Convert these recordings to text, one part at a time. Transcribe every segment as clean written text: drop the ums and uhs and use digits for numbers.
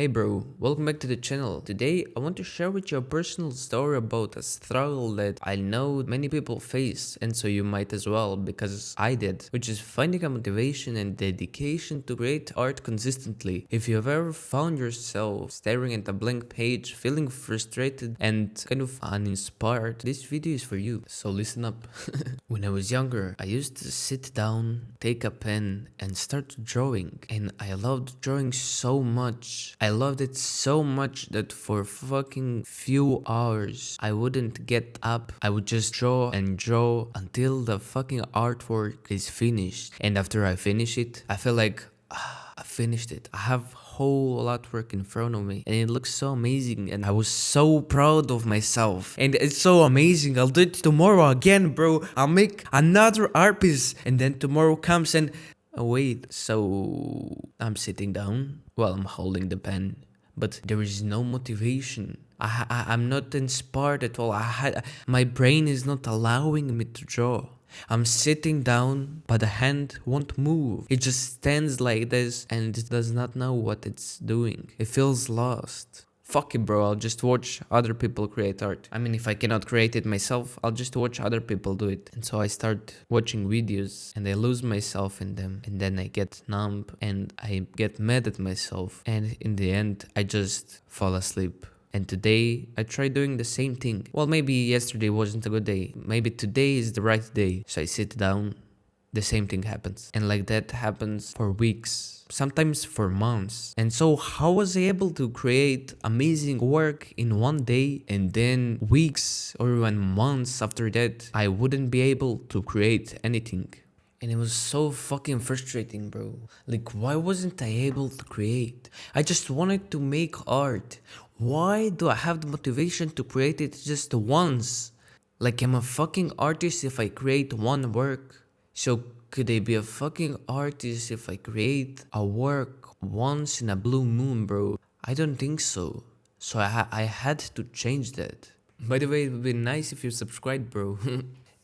Hey bro, welcome back to the channel. Today I want to share with you a personal story about a struggle that I know many people face, and so you might as well because I did, which is finding a motivation and dedication to create art consistently. If you have ever found yourself staring at a blank page, feeling frustrated and kind of uninspired, this video is for you, so listen up. When I was younger, I used to sit down, take a pen and start drawing, and I loved drawing so much. I loved it so much that for fucking few hours I wouldn't get up. I would just draw and draw until the fucking artwork is finished. And after I finish it, I feel like I finished it. I have whole artwork in front of me and it looks so amazing and I was so proud of myself. And it's so amazing. I'll do it tomorrow again, bro. I'll make another art piece and then tomorrow comes and wait. So I'm sitting down while I'm holding the pen, but there is no motivation. I'm not inspired at all. My brain is not allowing me to draw. I'm sitting down, but the hand won't move. It just stands like this and it does not know what it's doing. It feels lost. Fuck it, bro, I'll just watch other people create art. I mean, if I cannot create it myself, I'll just watch other people do it. And so I start watching videos and I lose myself in them. And then I get numb and I get mad at myself. And in the end, I just fall asleep. And today, I tried doing the same thing. Well, maybe yesterday wasn't a good day. Maybe today is the right day. So I sit down, the same thing happens. And like that happens for weeks, sometimes for months. And so how was I able to create amazing work in one day and then weeks or even months after that, I wouldn't be able to create anything? And it was so fucking frustrating, bro. Like, why wasn't I able to create? I just wanted to make art. Why do I have the motivation to create it just once? Like, I'm a fucking artist if I create one work. So could I be a fucking artist if I create a work once in a blue moon, bro? I don't think so. So I had to change that. By the way, it would be nice if you subscribed, bro.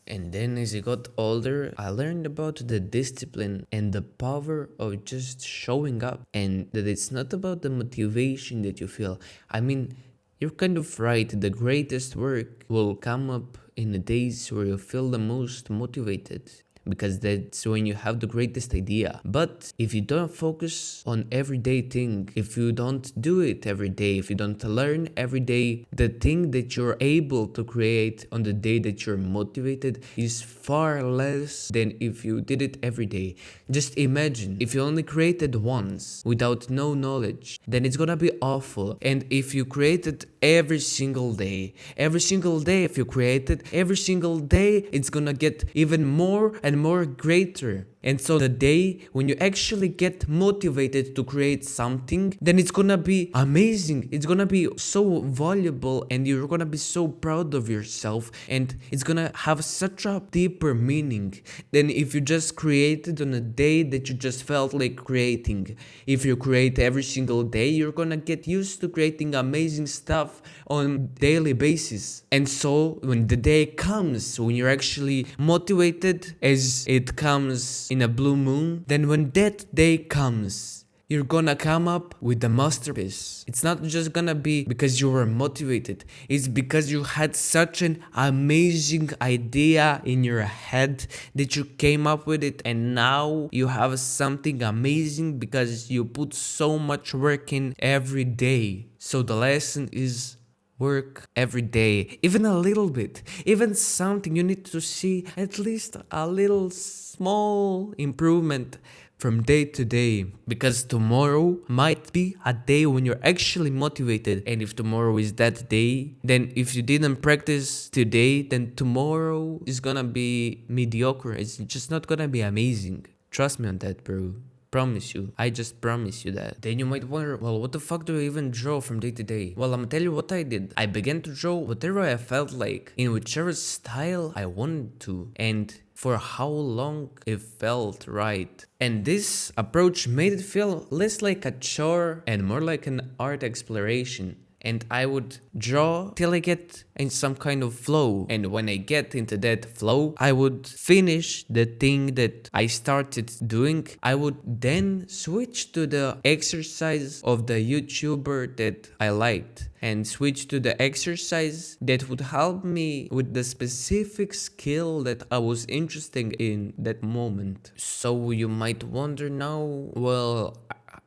And then as I got older, I learned about the discipline and the power of just showing up, and that it's not about the motivation that you feel. I mean, you're kind of right, the greatest work will come up in the days where you feel the most motivated, because that's when you have the greatest idea. But if you don't focus on everyday thing, if you don't do it every day, if you don't learn every day, the thing that you're able to create on the day that you're motivated is far less than if you did it every day. Just imagine if you only created once without no knowledge, then it's gonna be awful. And if you created every single day if you create it every single day, it's gonna get even more and more greater. And so the day when you actually get motivated to create something, then it's gonna be amazing. It's gonna be so valuable and you're gonna be so proud of yourself, and it's gonna have such a deeper meaning than if you just created on a day that you just felt like creating. If you create every single day, you're gonna get used to creating amazing stuff on daily basis. And so when the day comes, when you're actually motivated as it comes in a blue moon, then when that day comes, you're gonna come up with a masterpiece. It's not just gonna be because you were motivated. It's because you had such an amazing idea in your head that you came up with it, and now you have something amazing because you put so much work in every day. So the lesson is work every day, even a little bit, even something. You need to see at least a little small improvement from day to day, because tomorrow might be a day when you're actually motivated. And if tomorrow is that day, then if you didn't practice today, then tomorrow is gonna be mediocre. It's just not gonna be amazing. Trust me on that, bro. Promise you. I just promise you that. Then you might wonder, well, what the fuck do I even draw from day to day? Well, I'm gonna tell you what I did. I began to draw whatever I felt like, in whichever style I wanted to, and for how long it felt right. And this approach made it feel less like a chore and more like an art exploration. and I would draw till I get in some kind of flow. And when I get into that flow, I would finish the thing that I started doing. I would then switch to the exercise of the YouTuber that I liked and switch to the exercise that would help me with the specific skill that I was interested in that moment. So you might wonder now, well,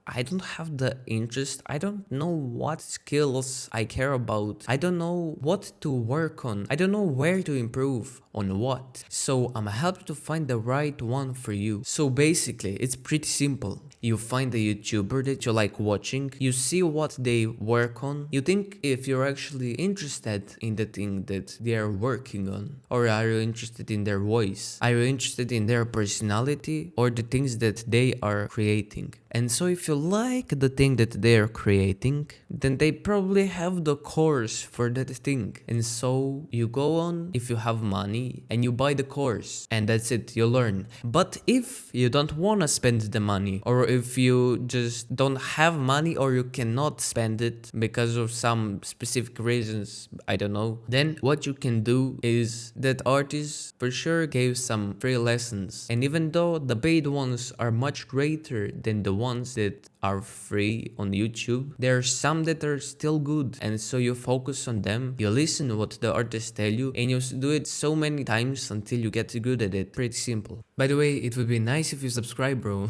I don't have the interest. I don't know what skills I care about. I don't know what to work on. I don't know where to improve on what. So I'm helped to find the right one for you. So basically, it's pretty simple. You find the YouTuber that you like watching, you see what they work on, you think if you're actually interested in the thing that they are working on, or are you interested in their voice? Are you interested in their personality or the things that they are creating? And so if you like the thing that they are creating, then they probably have the course for that thing. And so you go on, if you have money, and you buy the course, and that's it, you learn. But if you don't want to spend the money, or if you just don't have money, or you cannot spend it because of some specific reasons, I don't know, then what you can do is that artist for sure gave some free lessons. And even though the paid ones are much greater than the ones that are free on YouTube, there are some that are still good, and so you focus on them, you listen to what the artists tell you, and you do it so many times until you get good at it. Pretty simple. By the way, it would be nice if you subscribe, bro.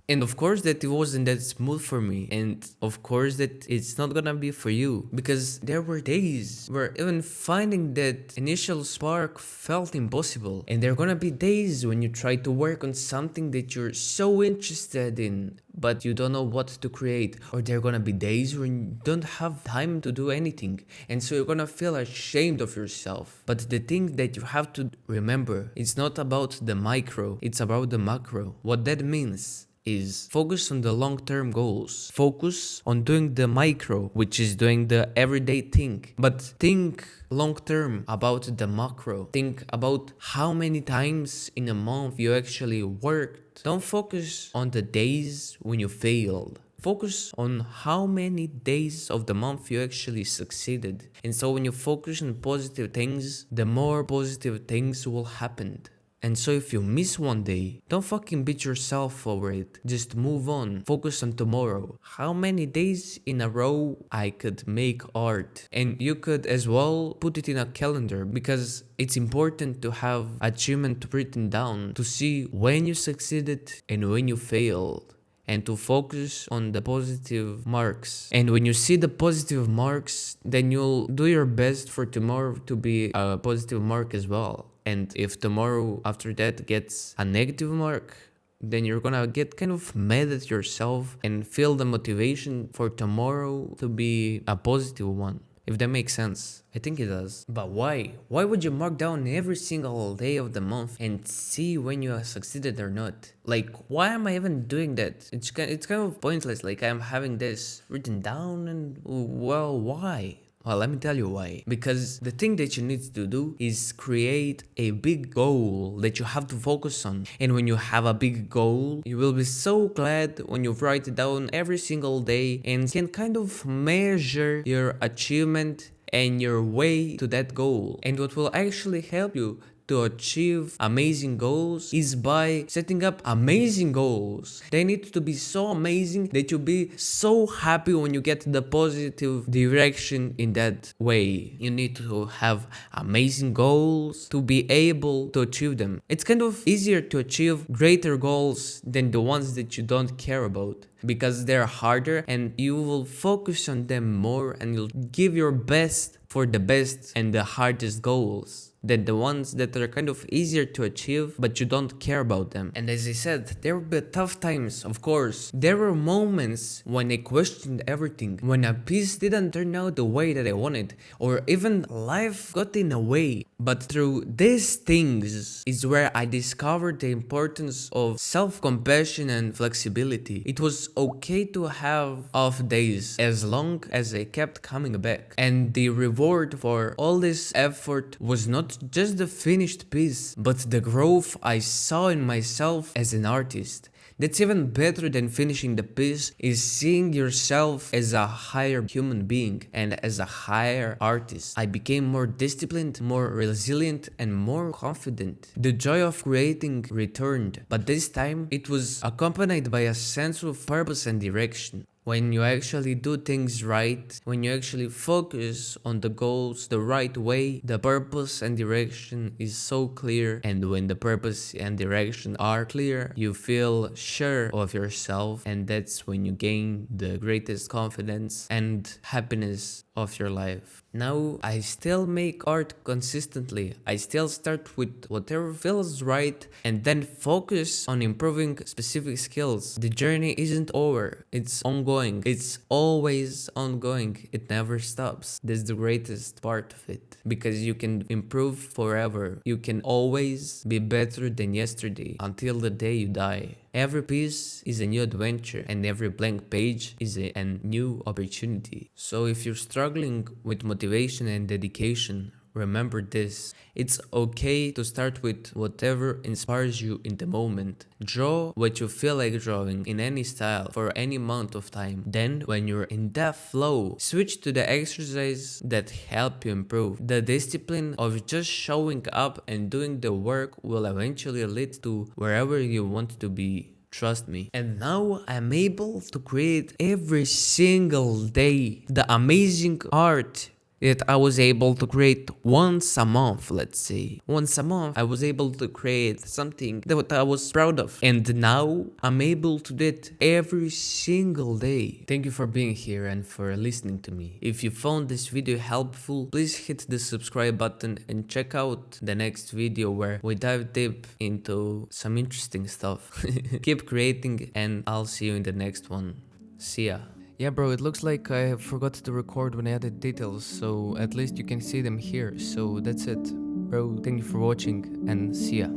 And of course that it wasn't that smooth for me, and of course that it's not gonna be for you, because there were days where even finding that initial spark felt impossible, and there are gonna be days when you try to work on something that you're so interested in, but you don't know what to create, or there are gonna be days when you don't have time to do anything, and so you're gonna feel ashamed of yourself. But the thing that you have to remember, it's not about the micro, it's about the macro. What that means is focus on the long-term goals. Focus on doing the micro, which is doing the everyday thing. But think long-term about the macro. Think about how many times in a month you actually worked. Don't focus on the days when you failed. Focus on how many days of the month you actually succeeded. And so when you focus on positive things, the more positive things will happen. And so if you miss one day, don't fucking beat yourself over it. Just move on. Focus on tomorrow. How many days in a row I could make art? And you could as well put it in a calendar, because it's important to have achievement written down to see when you succeeded and when you failed, and to focus on the positive marks. And when you see the positive marks, then you'll do your best for tomorrow to be a positive mark as well. And if tomorrow after that gets a negative mark, then you're gonna get kind of mad at yourself and feel the motivation for tomorrow to be a positive one. If that makes sense. I think it does. But why? Why would you mark down every single day of the month and see when you have succeeded or not? Like, why am I even doing that? It's kind of pointless. Like, I'm having this written down and, well, why? Well, let me tell you why. Because the thing that you need to do is create a big goal that you have to focus on. And when you have a big goal, you will be so glad when you write it down every single day and can kind of measure your achievement and your way to that goal. And what will actually help you to achieve amazing goals is by setting up amazing goals. They need to be so amazing that you'll be so happy when you get the positive direction in that way. You need to have amazing goals to be able to achieve them. It's kind of easier to achieve greater goals than the ones that you don't care about, because they're harder and you will focus on them more and you'll give your best for the best and the hardest goals than the ones that are kind of easier to achieve but you don't care about them. And as I said, there will be tough times, of course. There were moments when I questioned everything, when a piece didn't turn out the way that I wanted, or even life got in the way. But through these things is where I discovered the importance of self-compassion and flexibility. It was okay to have off days as long as I kept coming back. And the reward for all this effort was not just the finished piece, but the growth I saw in myself as an artist. That's even better than finishing the piece, is seeing yourself as a higher human being and as a higher artist. I became more disciplined, more resilient, and more confident. The joy of creating returned, but this time it was accompanied by a sense of purpose and direction. When you actually do things right, when you actually focus on the goals the right way, the purpose and direction is so clear. And when the purpose and direction are clear, you feel sure of yourself, and that's when you gain the greatest confidence and happiness of your life. Now, I still make art consistently. I still start with whatever feels right and then focus on improving specific skills. The journey isn't over, it's ongoing. It's always ongoing. It never stops. That's the greatest part of it, because you can improve forever. You can always be better than yesterday until the day you die. Every piece is a new adventure, and every blank page is a new opportunity. So if you're struggling with motivation and dedication, remember this: it's okay to start with whatever inspires you in the moment. Draw what you feel like drawing in any style for any amount of time. Then, when you're in that flow, switch to the exercise that help you improve. The discipline of just showing up and doing the work will eventually lead to wherever you want to be. Trust me. And now I'm able to create every single day the amazing art that I was able to create once a month, let's say. Once a month, I was able to create something that I was proud of. And now I'm able to do it every single day. Thank you for being here and for listening to me. If you found this video helpful, please hit the subscribe button and check out the next video where we dive deep into some interesting stuff. Keep creating, and I'll see you in the next one. See ya. Yeah, bro, it looks like I forgot to record when I added details, so at least you can see them here. So that's it. Bro, thank you for watching, and see ya.